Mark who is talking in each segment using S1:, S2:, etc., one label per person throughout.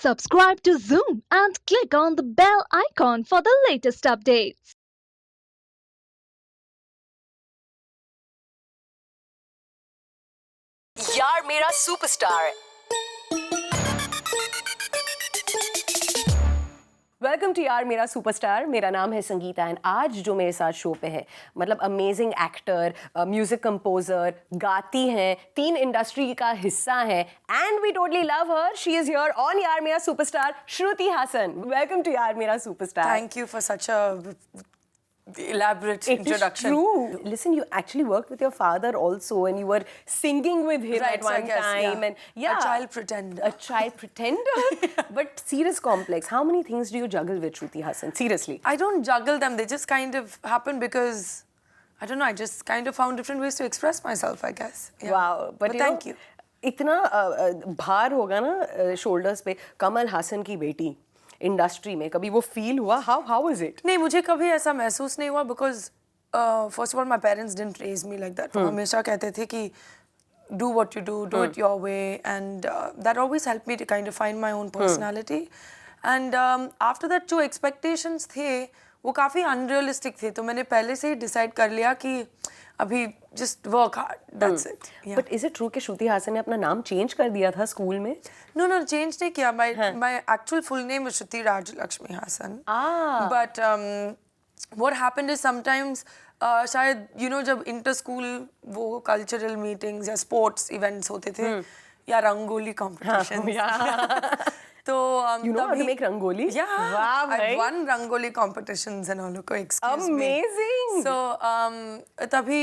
S1: Subscribe to Zoom and click on the bell icon for the latest updates.
S2: यार Mera superstar. Welcome to Yaar Mera superstar. मेरा नाम है Sangeeta and आज जो मेरे साथ शो पे है मतलब अमेजिंग एक्टर, म्यूजिक कंपोजर, गाती हैं, 3 इंडस्ट्री का हिस्सा है and we totally love her. She is here on Yaar Mera superstar, Shruti Haasan. Welcome to Yaar Mera superstar.
S3: Thank you for such a elaborate introduction.
S2: It is true. Listen, you actually worked with your father also and you were singing with him
S3: Right,
S2: at
S3: so I
S2: one
S3: guess,
S2: time.
S3: yeah.
S2: And yeah,
S3: A child pretender.
S2: A child pretender. But serious complex. How many things do you juggle with Shruti Hassan? Seriously.
S3: I don't juggle them. They just kind of happen because, I don't know, I just kind of found different ways to express myself, I guess. Yeah.
S2: Wow. But
S3: thank you.
S2: इतना भार होगा ना shoulders पे, कमल हासन की बेटी industry में, कभी वो फील हुआ? How is it?
S3: नहीं, मुझे कभी ऐसा महसूस नहीं हुआ because first of all my parents didn't raise me like that. वो हमेशा कहते थे कि do what you do it your way, and that always helped me to kind of find my own personality. And after that जो expectations थे वो काफ़ी unrealistic थे, तो मैंने पहले से ही decide कर लिया कि अभी just work hard, that's it. Yeah.
S2: But is it true कि श्रुति हासन ने अपना नाम चेंज कर दिया था स्कूल में?
S3: No, change नहीं किया. My actual full name is Shruti Rajlakshmi Hassan. But what happened is sometimes शायद जब इंटर स्कूल वो कल्चरल मीटिंग्स या स्पोर्ट्स इवेंट्स होते थे या रंगोली कॉम्पिटिशन तो
S2: You know how to make rangoli?
S3: Yeah,
S2: Wow,
S3: I've won rangoli competitions and all. Excuse me.
S2: Amazing.
S3: So tabhi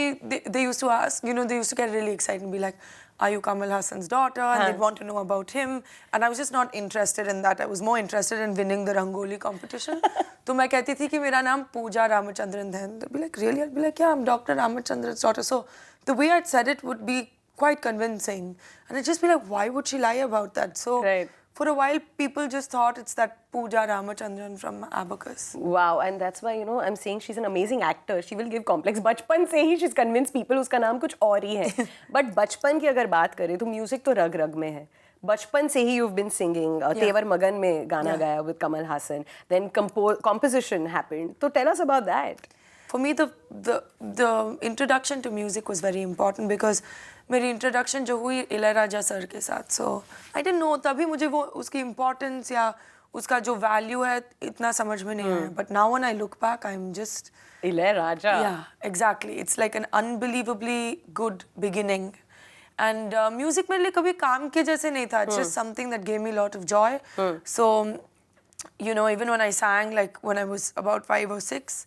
S3: they used to ask, they used to get really excited and be like, are you Kamal Hassan's daughter? And they'd want to know about him. And I was just not interested in that. I was more interested in winning the rangoli competition. तो मैं कहती थी कि मेरा नाम पूजा रामचंद्रन है. They'd be like, really? I'd be like, yeah, I'm Dr. Ramachandran's daughter. So the way I'd said it would be quite convincing. And I'd just be like, why would she lie about that? So
S2: Right.
S3: for a while, people just thought it's that Pooja Ramachandran from Abacus.
S2: Wow, and that's why I'm saying she's an amazing actor. She will give complex. बचपन से ही she's convinced people उसका नाम कुछ और ही है. But बचपन की अगर बात करें तो म्यूजिक तो रग रग में है. बचपन से ही you've been singing. तेवर मगन में गाना गाया with Kamal Hassan. Then composition happened. So tell us about that.
S3: For me, the introduction to music was very important because मेरी introduction जो हुई इलैयाराजा सर के साथ. So I didn't know, तभी मुझे वो उसकी importance या उसका जो value है इतना समझ में नहीं आया. But now when I look back, I'm just
S2: Ilaiyaraaja.
S3: Yeah, exactly. It's like an unbelievably good beginning. And music मेरे लिए कभी काम के जैसे नहीं था. It's just something that gave me a lot of joy. So even when I sang, like when I was about 5 or 6,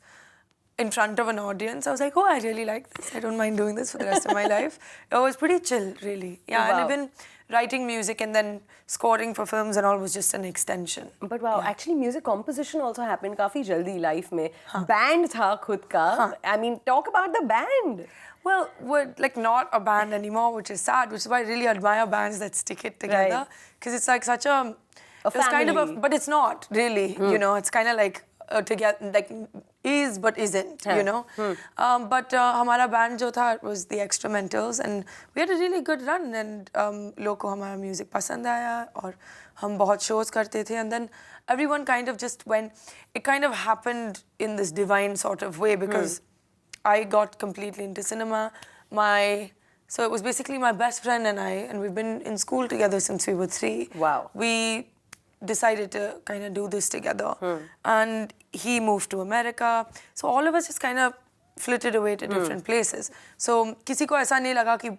S3: in front of an audience, I was like, oh, I really like this. I don't mind doing this for the rest of my life. It was pretty chill, really. Yeah,
S2: Wow.
S3: and even writing music and then scoring for films and all was just an extension.
S2: But wow, actually music composition also happened काफी जल्दी life में. Band था खुद का. I mean, talk about the band.
S3: Well, we're like not a band anymore, which is sad, which is why I really admire bands that stick it together. Because it's like such a it's kind of
S2: family.
S3: but it's not really, it's kind of like together, like is but isn't, but हमारा band जो था was the Extramentals, and we had a really good run, and लोग को हमारा music पसंद आया और हम बहुत shows करते थे, and then everyone kind of just went. It kind of happened in this divine sort of way because I got completely into cinema. So it was basically my best friend and I, and we've been in school together since we were 3.
S2: Wow.
S3: We decided to kind of do this together. And he moved to America. So all of us just kind of flitted away to different places. So किसी को ऐसा नहीं लगा कि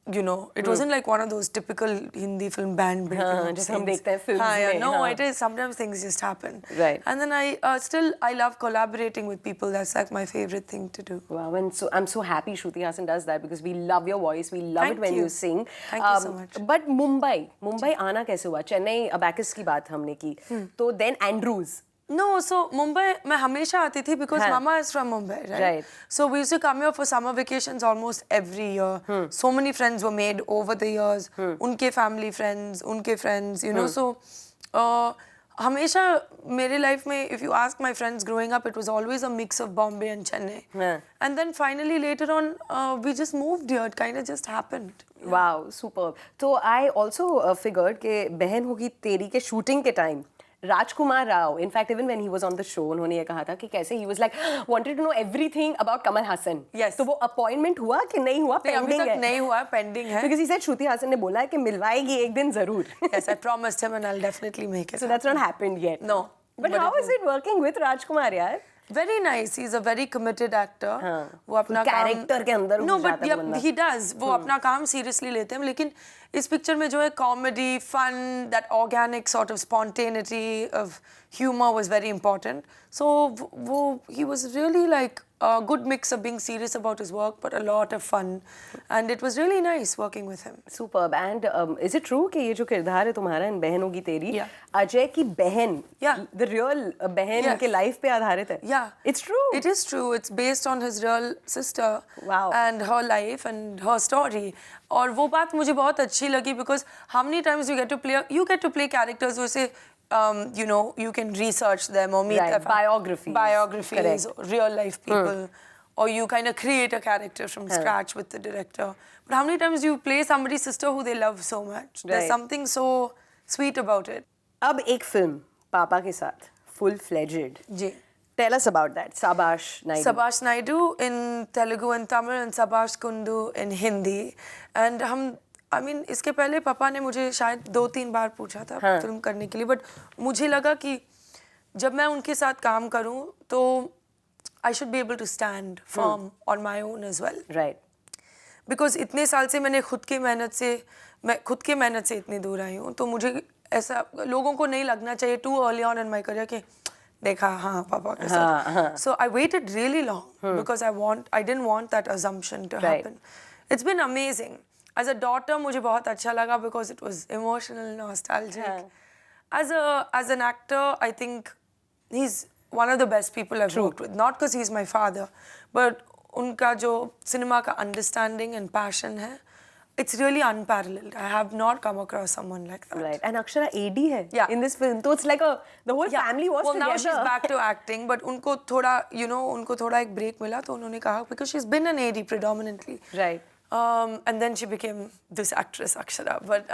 S3: it wasn't like one of those typical Hindi film band breaking up
S2: जैसे हम
S3: scenes.
S2: देखते हैं films में,
S3: No,
S2: हाँ.
S3: it is. Sometimes things just happen.
S2: Right.
S3: And then I love collaborating with people. That's like my favorite thing to do.
S2: Wow, and so I'm so happy Shruti Hassan does that because we love your voice. We love
S3: Thank
S2: it when you
S3: you.
S2: sing.
S3: Thank you so much.
S2: But Mumbai आना कैसे हुआ? Chennai abacus की बात हमने की. तो then Andrews.
S3: No, so Mumbai, मैं हमेशा आती थी because Mama is from Mumbai, right?
S2: Right.
S3: So we used to come here for summer vacations almost every year. So many friends were made over the years. उनके family friends, उनके friends, So हमेशा मेरे life में if you ask my friends growing up it was always a mix of Bombay and Chennai.
S2: Yeah.
S3: And then finally later on we just moved here. It kind of just happened.
S2: Wow, superb. तो I also figured कि बहन होगी तेरी के shooting के time Rajkumar Rao, in fact even when he was on the show उन्होंने ये कहा था कि कैसे he was like wanted to know everything about Kamal Hassan.
S3: Yes.
S2: तो वो अपॉइंटमेंट हुआ कि नहीं हुआ?
S3: नहीं, अभी
S2: पेंडिंग
S3: तक
S2: है.
S3: नहीं हुआ, पेंडिंग है.
S2: Because he said श्रुति हासन ने बोला है कि मिलवाएगी एक दिन जरूर.
S3: Yes, I promised him and I'll definitely make it.
S2: So that's not happened yet.
S3: No.
S2: But how is it working with Rajkumar यार?
S3: Very nice. He's a very committed actor.
S2: हाँ.
S3: वो अपना
S2: कैरेक्टर के अंदर
S3: No,
S2: घुस
S3: but
S2: जाता है
S3: yeah,
S2: बंदा.
S3: he does. वो अपना काम seriously लेते हैं, लेकिन इस पिक्चर में जो है comedy, fun, that organic sort of spontaneity of humor was very important. So he was really like a good mix of being serious about his work but a lot of fun, and it was really nice working with him.
S2: Superb. And is it true कि ये जो किरदार है तुम्हारा इन बहन होगी तेरी,
S3: Yeah.
S2: Ajay की बहन,
S3: Yeah.
S2: the real बहन
S3: Yes.
S2: के लाइफ पे आधारित है?
S3: Yeah.
S2: It's true.
S3: It is true. It's based on his real sister.
S2: Wow.
S3: And her life and her story. और वो बात मुझे बहुत अच्छी लगी because how many times you get to play characters who say you know, you can research them or meet
S2: Right,
S3: their biographies,
S2: Correct.
S3: or real life people, or you kind of create a character from scratch with the director. But how many times you play somebody's sister who they love so much? There's
S2: Right.
S3: something so sweet about it.
S2: अब एक film पापा के साथ full fledged.
S3: Ji.
S2: Tell us about that. Sabash Naidu.
S3: Sabash Naidu in Telugu and Tamil and Sabash Kundu in Hindi. And I mean, इसके पहले पापा ने मुझे शायद 2-3 बार पूछा था फिल्म करने के लिए, बट मुझे लगा कि जब मैं उनके साथ काम करूं तो I should be able to stand firm on my own as well.
S2: Right.
S3: Because इतने साल से मैं खुद की मेहनत से इतनी दूर आई हूँ, तो मुझे ऐसा लोगों को नहीं लगना चाहिए too early on in my career कि देखा हाँ पापा के साथ. So I waited really long because I didn't want that assumption to happen. It's been amazing. As a daughter मुझे बहुत अच्छा लगा because it was emotional, nostalgic. As an actor, I think he's one of the best people I've worked with. Not because he's my father, but उनका जो cinema का understanding and passion है, it's really unparalleled. I have not come across someone like that.
S2: Right. And Akshara AD है
S3: Yeah.
S2: in this film. So it's like the whole family was
S3: well,
S2: together.
S3: now she's back to acting, but उनको थोड़ा एक break मिला, तो उन्होंने कहा because she's been an AD predominantly.
S2: Right.
S3: And then she became this actress Akshara. But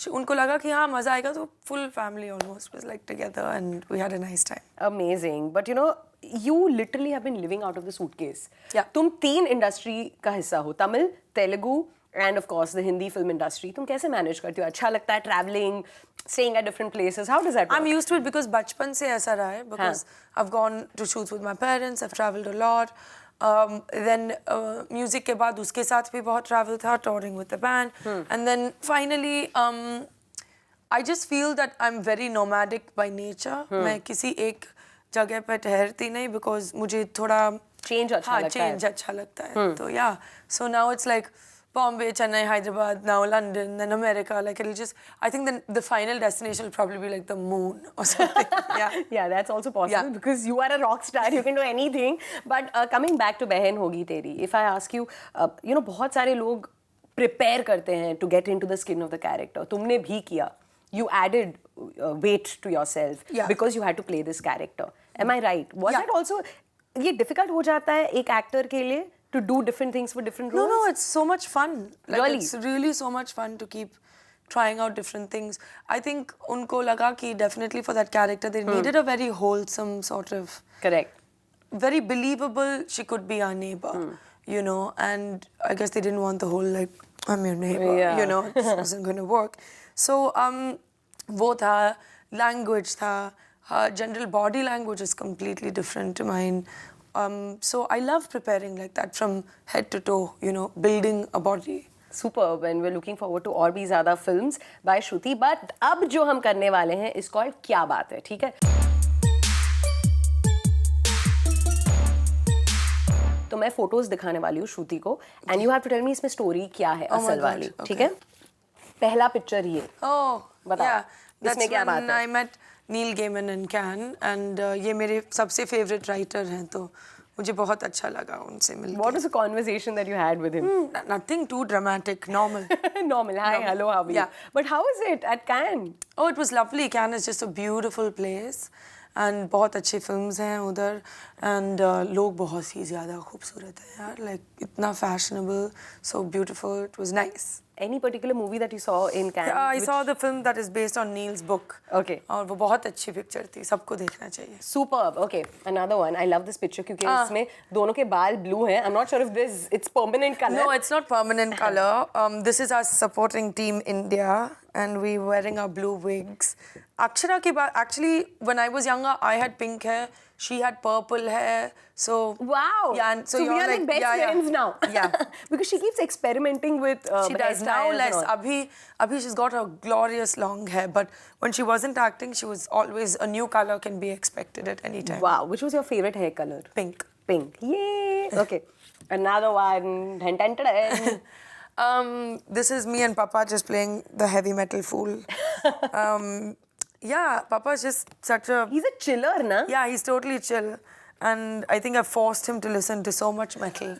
S3: उनको लगा कि हाँ मजा आएगा, तो full family almost was like together and we had a nice time.
S2: Amazing. But you know, you literally have been living out of the suitcase.
S3: Yeah.
S2: तुम 3 industry का हिस्सा हो, Tamil, Telugu and of course the Hindi film industry. तुम कैसे manage करती हो? अच्छा लगता है traveling, staying at different places? How does that work?
S3: I'm used to it because बचपन से ऐसा रहा है, because I've gone to shoots with my parents, I've traveled a lot. Then music के बाद उसके साथ भी बहुत travel था, touring with the band. And then finally I just feel that I'm very nomadic by nature. मैं किसी एक जगह पे ठहरती नहीं because मुझे थोड़ा
S2: change अच्छा लगता है.
S3: change अच्छा लगता है. So yeah, so now it's like Bombay, Chennai, Hyderabad, now London, then America. Like it'll just, I think the final destination will probably be like the moon or something. Yeah.
S2: Yeah, that's also possible
S3: Yeah.
S2: because you are a rock star. You can do anything. But coming back to बहन होगी तेरी, if I ask you, you know, बहुत सारे लोग prepare करते हैं to get into the skin of the character. तुमने भी किया. You added weight to yourself because you had to play this character. Am I right? Was that also ये difficult हो जाता है एक actor के लिए to do different things for different roles?
S3: No, it's so much fun. Like,
S2: Really?
S3: It's really so much fun to keep trying out different things. I think उनको लगा कि definitely for that character they needed a very wholesome sort of,
S2: Correct.
S3: very believable, she could be our neighbor, you know, and I guess they didn't want the whole like, I'm your neighbor,
S2: Yeah.
S3: you know, it wasn't going to work. So वो था, language था, her general body language is completely different to mine. So I love preparing like that from head to toe, you know, building a body.
S2: Superb, and we're looking forward to और भी ज़्यादा films by Shruti. But अब जो हम करने वाले हैं is called क्या बात है, ठीक है? तो मैं photos दिखाने वाली हूँ श्रुति को, and you have to tell me इसमें story क्या है असल वाली, ठीक है? पहला picture ये.
S3: Oh,
S2: बताओ,
S3: yeah. That's
S2: इसमें क्या बात
S3: when
S2: है?
S3: I met Neil Gaiman in Cannes, and ये मेरे सबसे favorite writer हैं, तो मुझे बहुत अच्छा लगा उनसे मिलके.
S2: What was the conversation that you had with him?
S3: Nothing too dramatic, normal.
S2: Normal. Hi, hello, how are you?
S3: Yeah.
S2: But how is it at Cannes?
S3: Oh, it was lovely. Cannes is just a beautiful place. And बहुत अच्छी films हैं उधर. And लोग बहुत ही ज़्यादा खूबसूरत हैं यार. Like इतना fashionable, so beautiful. It was nice.
S2: Any particular movie that you saw in Cannes?
S3: Yeah, I saw the film that is based on Neil's book.
S2: Okay.
S3: और वो बहुत अच्छी picture थी. सबको देखना चाहिए.
S2: Superb. Okay, another one. I love this picture क्योंकि इसमें दोनों के बाल blue हैं. I'm not sure if it's permanent color.
S3: No, it's not permanent color. This is our supporting team India, and we wearing our blue wigs. Akshara ke baad, actually, when I was younger, I had pink hair. She had purple hair. So
S2: Wow.
S3: Yeah, and
S2: so
S3: you're
S2: we are like best friends now.
S3: Yeah.
S2: Because she keeps experimenting with
S3: She does now
S2: hairstyles
S3: less.
S2: and all.
S3: Abhi she's got her glorious long hair, but when she wasn't acting, she was always a new color can be expected at any time.
S2: Wow. Which was your favorite hair color?
S3: Pink.
S2: Pink. Yay. Okay. Another one. Dun, dun, dun, dun.
S3: This is me and Papa just playing the heavy metal fool. Yeah, Papa's just such a...
S2: He's a chiller, na?
S3: Yeah, he's totally chill. And I think I forced him to listen to so much metal.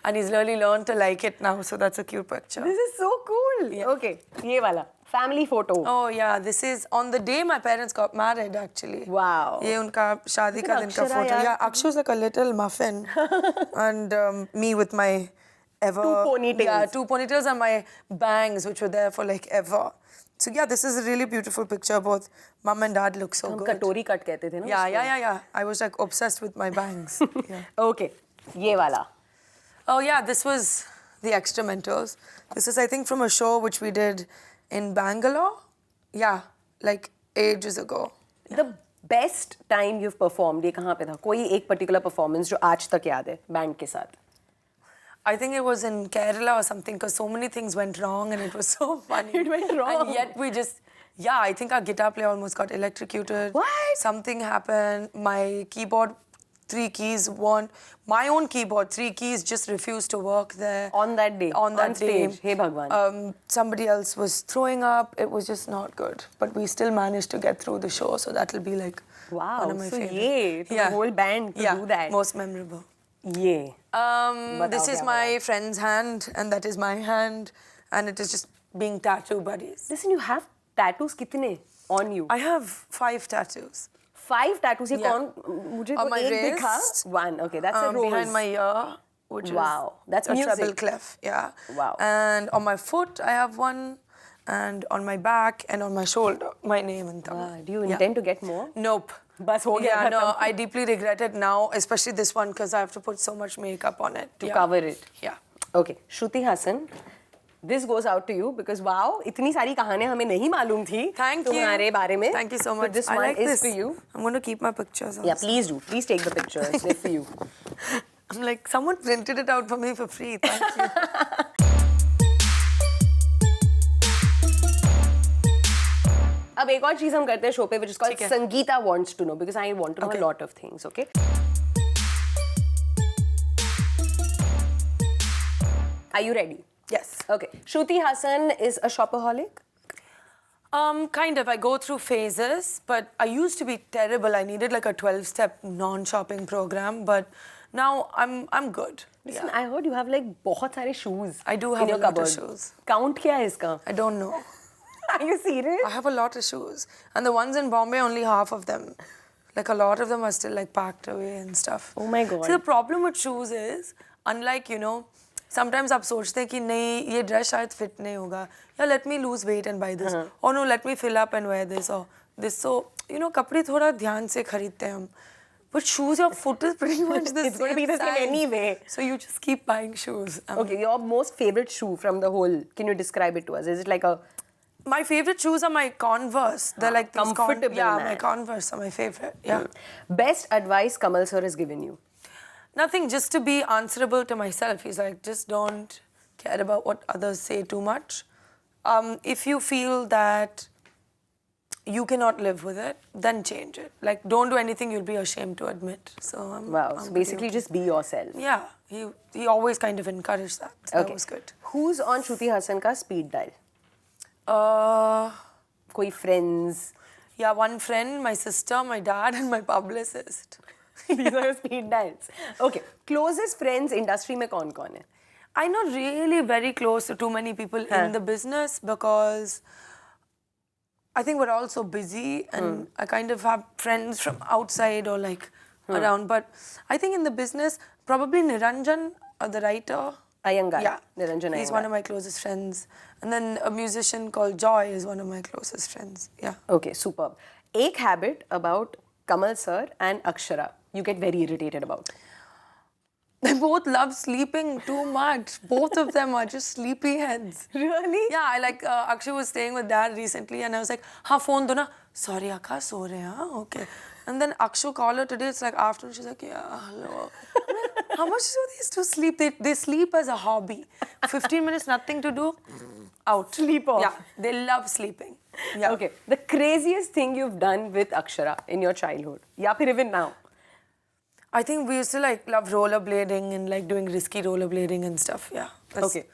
S3: And he's really learned to like it now, so that's a cute picture.
S2: This is so cool.
S3: Yeah.
S2: Okay. Ye wala. Family photo.
S3: Oh yeah, this is on the day my parents got married actually.
S2: Wow.
S3: ये उनका शादी का दिन का
S2: Akshara
S3: photo.
S2: यार.
S3: Yeah, Akshu's like a little muffin. And me with my ever...
S2: Two ponytails.
S3: Yeah, 2 ponytails and my bangs, which were there for like ever. So yeah, this is a really beautiful picture. Both mom and dad look so
S2: हम
S3: good.
S2: कटोरी cut कहते थे ना
S3: Yeah. I was like obsessed with my bangs. Yeah.
S2: Okay. ये वाला.
S3: Oh yeah, this was the Extra Mentors. This is I think from a show which we did in Bangalore. Yeah, like ages ago.
S2: The best time you've performed ये कहाँ पे था? कोई एक particular performance जो आज तक याद है band के साथ?
S3: I think it was in Kerala or something because so many things went wrong and it was so funny.
S2: It went wrong.
S3: And yet we just, yeah, I think our guitar player almost got electrocuted.
S2: What?
S3: Something happened. My keyboard, 3 keys weren't, my own keyboard, 3 keys just refused to work there.
S2: On that day?
S3: On that day.
S2: Stage? Hey Bhagwan.
S3: Somebody else was throwing up. It was just not good. But we still managed to get through the show. So that'll be like
S2: Wow.
S3: one of my
S2: so
S3: favorites.
S2: ये to the whole band to do that.
S3: Most memorable.
S2: ये.
S3: This is my friend's hand, and that is my hand, and it is just being tattoo buddies.
S2: Listen, you have tattoos कितने on you?
S3: I have 5 tattoos.
S2: 5 tattoos. ये
S3: Yeah.
S2: कौन? मुझे
S3: On
S2: तो
S3: my
S2: एक दिखा.
S3: wrist.
S2: 1. Okay, that's a rose.
S3: Behind my ear, which
S2: Wow,
S3: is
S2: that's
S3: a
S2: music.
S3: treble clef. Yeah.
S2: Wow.
S3: And on my foot, I have 1, and on my back and on my shoulder, my name and thumb.
S2: Do you intend to get more?
S3: Nope.
S2: बस हो गया
S3: Yeah, no,
S2: खत्म.
S3: I deeply regret it now, especially this one because I have to put so much makeup on it.
S2: To cover it.
S3: Yeah.
S2: Okay, Shruti Hassan, this goes out to you because wow, इतनी सारी कहानियां हमें नहीं मालूम थी
S3: Thank you.
S2: तुम्हारे बारे में.
S3: Thank you so
S2: So
S3: much.
S2: this
S3: I
S2: one
S3: like
S2: is
S3: this.
S2: for you.
S3: I'm going to keep my pictures.
S2: Yeah,
S3: Also.
S2: please do. Please take the pictures. They're for you.
S3: I'm like, someone printed it out for me for free. Thank you.
S2: अब एक और चीज हम करते हैं show पे which is called
S3: ठीक है.
S2: Sangeeta wants to know because I want to know
S3: Okay.
S2: a lot of things. Okay. Are you ready?
S3: Yes.
S2: Okay. Shruti Hassan is a shopaholic.
S3: Kind of. I go through phases, but I used to be terrible. I needed like a 12-step non-shopping program, but now I'm good.
S2: Listen, I heard you have like बहुत सारे shoes.
S3: I do
S2: in
S3: have
S2: your
S3: a lot of
S2: cupboard.
S3: shoes.
S2: Count क्या है इसका?
S3: I don't know.
S2: Are you serious?
S3: I have a lot of shoes, and the ones in Bombay, only half of them. Like a lot of them are still like packed away and stuff.
S2: Oh my God.
S3: See, the problem with shoes is, unlike sometimes आप सोचते हैं कि नहीं ये dress शायद fit नहीं होगा. Yeah, let me lose weight and buy this. Or no, let me fill up and wear this or this. So कपड़े थोड़ा ध्यान से खरीदते हैं हम. But shoes, your foot is pretty much the
S2: It's
S3: same
S2: going to be the same
S3: size.
S2: anyway.
S3: So you just keep buying shoes.
S2: Okay, your most favorite shoe from the whole. Can you describe it to us? Is it like a
S3: My favorite shoes are my Converse. They're like these
S2: comfortable,
S3: Yeah,
S2: man.
S3: my Converse are my favorite. Yeah.
S2: best advice Kamal sir has given you?
S3: Nothing, just to be answerable to myself. He's like, just don't care about what others say too much. If you feel that you cannot live with it, then change it. Like, don't do anything you'll be ashamed to admit. So
S2: Wow.
S3: I'm
S2: So
S3: pretty
S2: basically,
S3: okay.
S2: just be yourself.
S3: Yeah, he always kind of encouraged that. So that was good.
S2: Who's on Shruti Hassan ka speed dial? कोई friends?
S3: Yeah, one friend, my sister, my dad, and my publicist.
S2: These are your speed dials. Okay. Closest friends industry में कौन-कौन है?
S3: I'm not really very close to too many people in the business because I think we're all so busy and I kind of have friends from outside or like around. But I think in the business, probably Niranjan, the writer.
S2: Iyengar.
S3: Yeah.
S2: Niranjan
S3: He's
S2: Iyengar.
S3: one of my closest friends. And then a musician called Joy is one of my closest friends. Yeah.
S2: Okay, superb. Ek habit about Kamal sir and Akshara you get very irritated about.
S3: They both love sleeping too much. Both of them are just sleepy heads.
S2: Really?
S3: Yeah, I like Akshay was staying with dad recently and I was like, "Ha, phone do na." "Sorry, Akka, so rahe hain, huh? Okay." And then Akshu called her today, it's like afternoon, she's like, "Yeah, hello." I'm like, how much do these two sleep? They sleep as a hobby. 15 minutes, nothing to do, out.
S2: Sleep off.
S3: Yeah, they love sleeping. Yeah.
S2: Okay, the craziest thing you've done with Akshara in your childhood, ya phir even now?
S3: I think we used to like love rollerblading and like doing risky rollerblading and stuff. Yeah.
S2: Okay.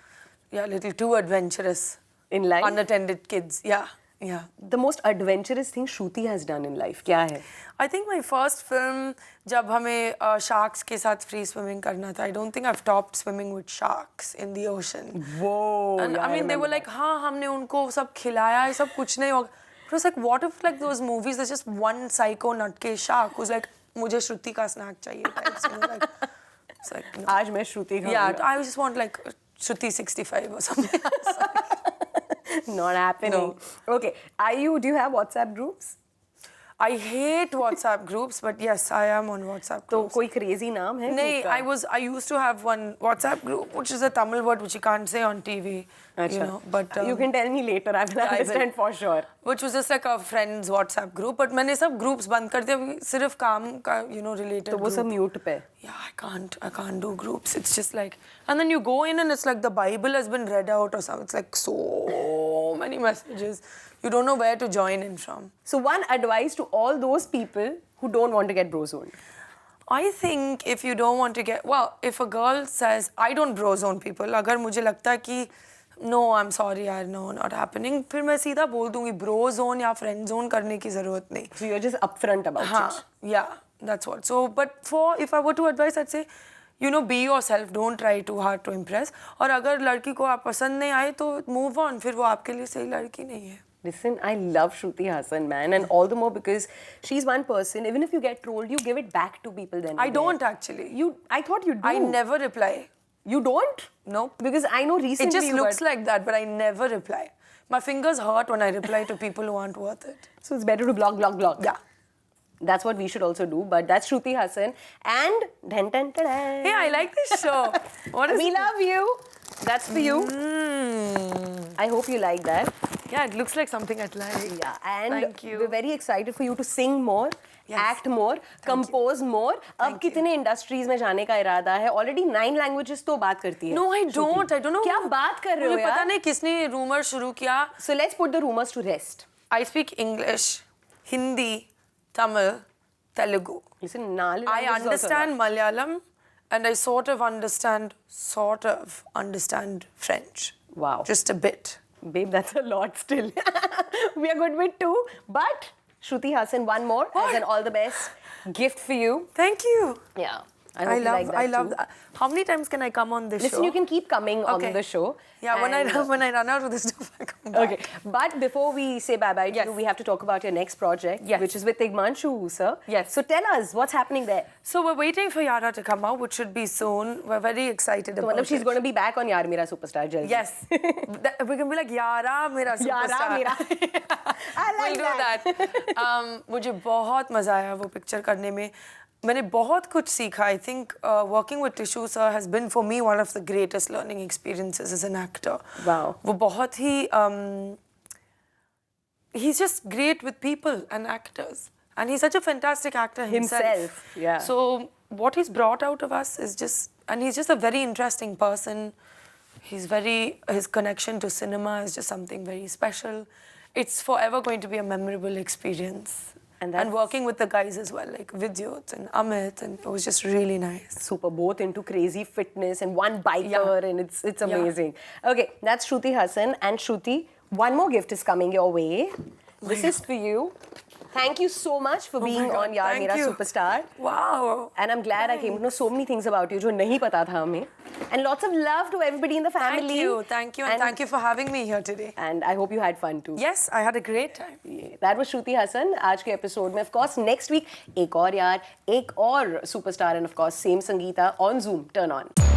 S3: Yeah, a little too adventurous.
S2: In life?
S3: Unattended kids. Yeah. Yeah.
S2: The most adventurous thing Shruti has done in life, क्या है?
S3: I think my first film, जब हमें sharks के साथ free swimming करना था, I don't think I've topped swimming with sharks in the ocean.
S2: Whoa!
S3: And
S2: yeah,
S3: I mean, they were
S2: remember
S3: like, हाँ, हमने उनको सब खिलाया, ये सब कुछ नहीं होगा. It was like, what if like those movies, there's just one psycho nutcase shark who's like, मुझे श्रुति का snack चाहिए types, you know, like, it's like, no.
S2: आज मैं श्रुति खाऊंगा.
S3: Yeah, I just want like Shruti 65 or something.
S2: Not happening.
S3: No.
S2: Okay, do you have WhatsApp groups?
S3: I hate WhatsApp groups, but yes, I am on WhatsApp
S2: तो
S3: groups.
S2: कोई crazy नाम है?
S3: No,
S2: group का?
S3: I used to have one WhatsApp group, which is a Tamil word which you can't say on TV, you know. But
S2: you can tell me later. I will
S3: I will.
S2: understand for sure.
S3: which was just like a friends WhatsApp group. But मैंने सब groups बंद कर दिया, अभी सिर्फ काम का related.
S2: तो वो सब mute पे.
S3: Yeah, I can't do groups. It's just like, and then you go in and it's like the Bible has been read out or something. It's like so many messages. You don't know where to join in from.
S2: So one advice to all those people who don't want to get bro zoned.
S3: I think if you don't want to get, well, if a girl says, I don't bro zone people, अगर मुझे लगता है कि no, I'm sorry यार, no, not happening, फिर मैं सीधा बोल दूँगी bro zone या friend zone करने की ज़रूरत नहीं.
S2: So you're just upfront about it.
S3: Yeah, that's what. So, but if I were to advise, I'd say, you know, be yourself. Don't try too hard to impress. और अगर लड़की को आप पसंद नहीं आए तो move on. फिर वो आपके लिए सही लड़की नहीं है.
S2: Listen, I love Shruti Hassan, man, and all the more because she's one person. Even if you get trolled, you give it back to people. Then
S3: I don't actually.
S2: I thought you do.
S3: I never reply.
S2: You don't?
S3: No.
S2: Because I know recently.
S3: It just
S2: you
S3: looks
S2: got-
S3: like that, but I never reply. My fingers hurt when I reply to people who aren't worth it.
S2: So it's better to block.
S3: Yeah.
S2: That's what we should also do. But that's Shruti Hassan and dun, dun, dun, dun.
S3: Hey, I like this show. What is
S2: We
S3: it?
S2: love you. That's for you. I hope you like that.
S3: Yeah, it looks like something I'd like.
S2: Yeah, and
S3: Thank you.
S2: we're very excited for you to sing more,
S3: Yes.
S2: act more, compose more. अब कितने industries में जाने का इरादा है? Already 9 languages तो बात करती है.
S3: No, I don't. I don't know.
S2: क्या बात कर रहे हो
S3: मुझे पता
S2: यार?
S3: नहीं किसने rumor शुरू किया.
S2: So let's put the rumors to rest.
S3: I speak English, Hindi, Tamil, Telugu.
S2: Listen, Nali
S3: I understand Malayalam and I sort of understand French.
S2: Wow.
S3: Just a bit.
S2: Babe, that's a lot still. We are good with 2. But Shruti Hassan, one more as an all the best gift for you.
S3: Thank you.
S2: Yeah. I hope you like that
S3: I love
S2: too.
S3: that. How many times can I come on this show?
S2: Listen, you can keep coming
S3: Okay.
S2: on the show.
S3: Yeah,
S2: And,
S3: when I run out of this stuff, I come back.
S2: Okay, but before we say bye-bye to
S3: Yes.
S2: you, we have to talk about your next project,
S3: Yes.
S2: which is with Tigmanshu, sir.
S3: Yes.
S2: So tell us, what's happening there?
S3: So we're waiting for Yara to come out, which should be soon. We're very excited
S2: So,
S3: about
S2: matlab, she's
S3: it.
S2: going to be back on Yaar Mera Superstar jaldi.
S3: Yes. We can be like, Yara, mera superstar.
S2: Yara Mera. I like
S3: we'll do that. मुझे बहुत मजा आया वो picture करने में. मैंने बहुत कुछ सीखा. I think working with Tishu sir has been for me one of the greatest learning experiences as an actor.
S2: Wow.
S3: वो बहुत ही he's just great with people and actors. And he's such a fantastic actor himself.
S2: Yeah.
S3: So what he's brought out of us is just, and he's just a very interesting person. His connection to cinema is just something very special. It's forever going to be a memorable experience. And working with the guys as well, like Vidyut and Amit, and it was just really nice.
S2: Super, both into crazy fitness and one biker, and it's amazing. Okay, that's Shruti Hassan. And Shruti, one more gift is coming your way. This is for you. Thank you so much for being
S3: God,
S2: on Yaar
S3: thank
S2: Mera
S3: you.
S2: Superstar.
S3: Wow.
S2: And I'm glad I came to know so many things about you जो नहीं पता था हमें. And lots of love to everybody in the family.
S3: Thank you, and thank you for having me here today.
S2: And I hope you had fun too.
S3: Yes, I had a great time.
S2: That was Shruti Hassan. आज के episode में, of course, next week एक और यार, एक और superstar, and of course, same Sangeeta on Zoom. Turn on.